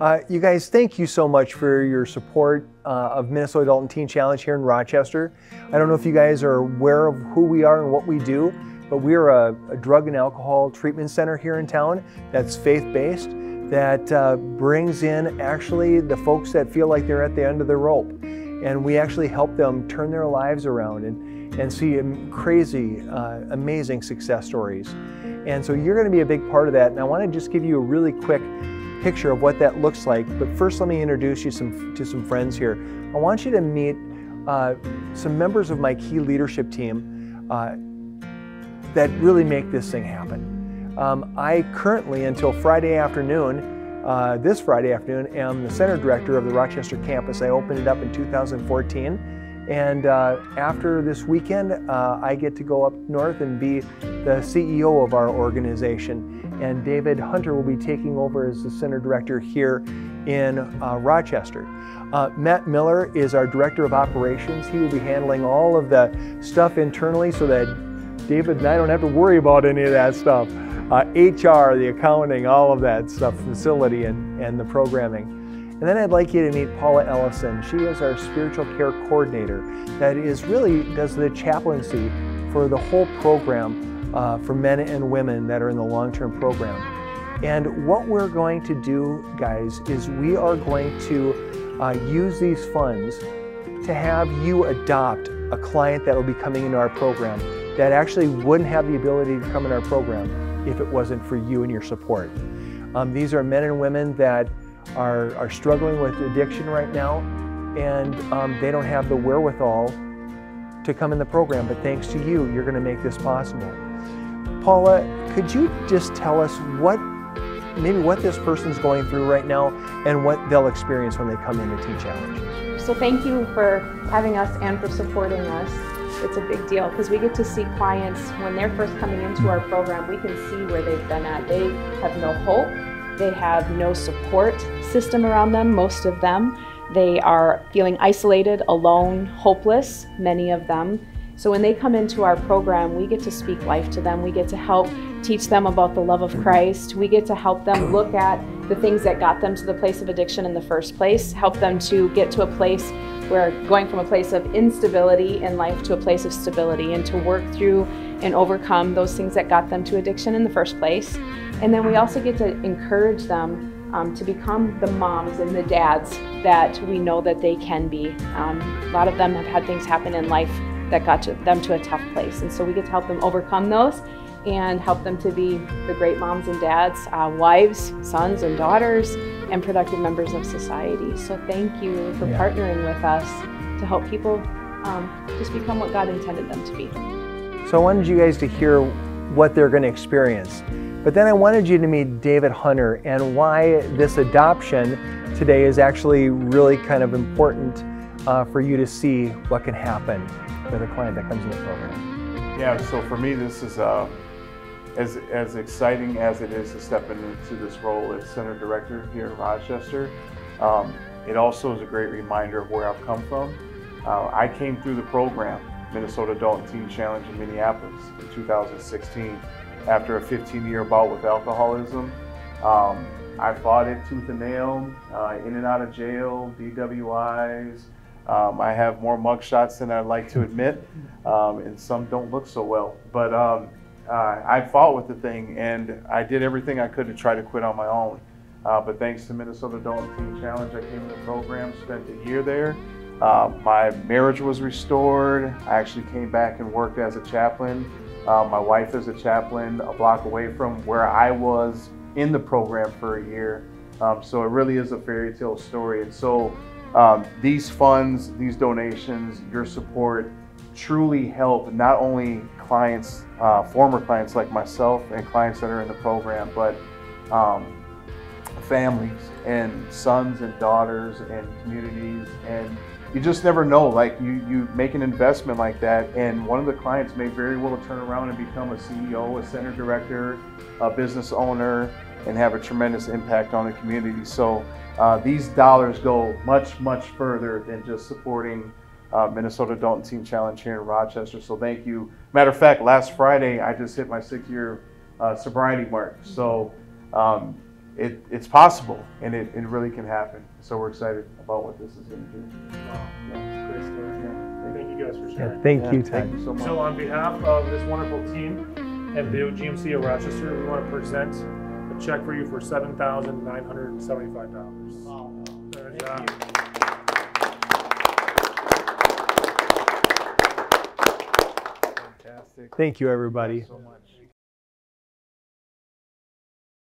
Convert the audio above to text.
You guys, thank you so much for your support of Minnesota Adult and Teen Challenge here in Rochester. I don't know if you guys are aware of who we are and what we do, but we are a drug and alcohol treatment center here in town that's faith-based, that brings in actually the folks that feel like they're at the end of their rope. And we actually help them turn their lives around and see crazy, amazing success stories. And so you're going to be a big part of that. And I want to just give you a really quick picture of what that looks like. But first, let me introduce you to some friends here. I want you to meet some members of my key leadership team that really make this thing happen. I currently, until Friday afternoon, this Friday afternoon, am the center director of the Rochester campus. I opened it up in 2014. And after this weekend, I get to go up north and be the CEO of our organization. And David Hunter will be taking over as the center director here in Rochester. Matt Miller is our director of operations. He will be handling all of the stuff internally so that David and I don't have to worry about any of that stuff. HR, the accounting, all of that stuff, facility and the programming. And then I'd like you to meet Paula Ellison. She is our spiritual care coordinator that does the chaplaincy for the whole program for men and women that are in the long-term program. And what we're going to do, guys, is we are going to use these funds to have you adopt a client that will be coming into our program that actually wouldn't have the ability to come in our program if it wasn't for you and your support. These are men and women that are struggling with addiction right now, and they don't have the wherewithal to come in the program, but thanks to you, you're going to make this possible. Paula, could you just tell us maybe what this person's going through right now and what they'll experience when they come into Teen Challenge? So thank you for having us and for supporting us. It's a big deal because we get to see clients when they're first coming into our program. We can see where they've been at. They have no hope. They have no support system around them, most of them. They are feeling isolated, alone, hopeless, many of them. So when they come into our program, we get to speak life to them. We get to help teach them about the love of Christ. We get to help them look at the things that got them to the place of addiction in the first place, help them to get to a place where going from a place of instability in life to a place of stability, and to work through and overcome those things that got them to addiction in the first place. And then we also get to encourage them to become the moms and the dads that we know that they can be. A lot of them have had things happen in life that got them to a tough place. And so we get to help them overcome those and help them to be the great moms and dads, wives, sons and daughters, and productive members of society. So thank you for partnering with us to help people just become what God intended them to be. So I wanted you guys to hear what they're going to experience. But then I wanted you to meet David Hunter and why this adoption today is actually really kind of important for you to see what can happen with a client that comes in the program. Yeah, so for me this is as exciting as it is to step into this role as Center Director here in Rochester. It also is a great reminder of where I've come from. I came through the program, Minnesota Adult and Teen Challenge in Minneapolis in 2016. After a 15-year bout with alcoholism, I fought it tooth and nail, in and out of jail, DWIs. I have more mugshots than I'd like to admit, and some don't look so well. But I fought with the thing, and I did everything I could to try to quit on my own. But thanks to Minnesota Adult and Teen Challenge, I came to the program, spent a year there. My marriage was restored. I actually came back and worked as a chaplain. My wife is a chaplain a block away from where I was in the program for a year. So it really is a fairy tale story. And so these funds, these donations, your support truly help not only clients, former clients like myself and clients that are in the program, but families and sons and daughters and communities. And you just never know, like you make an investment like that, and one of the clients may very well turn around and become a CEO, a center director, a business owner, and have a tremendous impact on the community. So these dollars go much, much further than just supporting Minnesota Adult and Teen Challenge here in Rochester. So thank you. Matter of fact, last Friday, I just hit my 6-year sobriety mark. So it's possible, and it really can happen. So we're excited about what this is going to do. Wow, yeah, great story. Yeah. Thank you guys for sharing. Yeah, thank you, Ted. Thank you so much. So on behalf of this wonderful team and GMC of Rochester, we want to present a check for you for $7,975. Wow. Good job. Fantastic. Thank you, everybody. So much.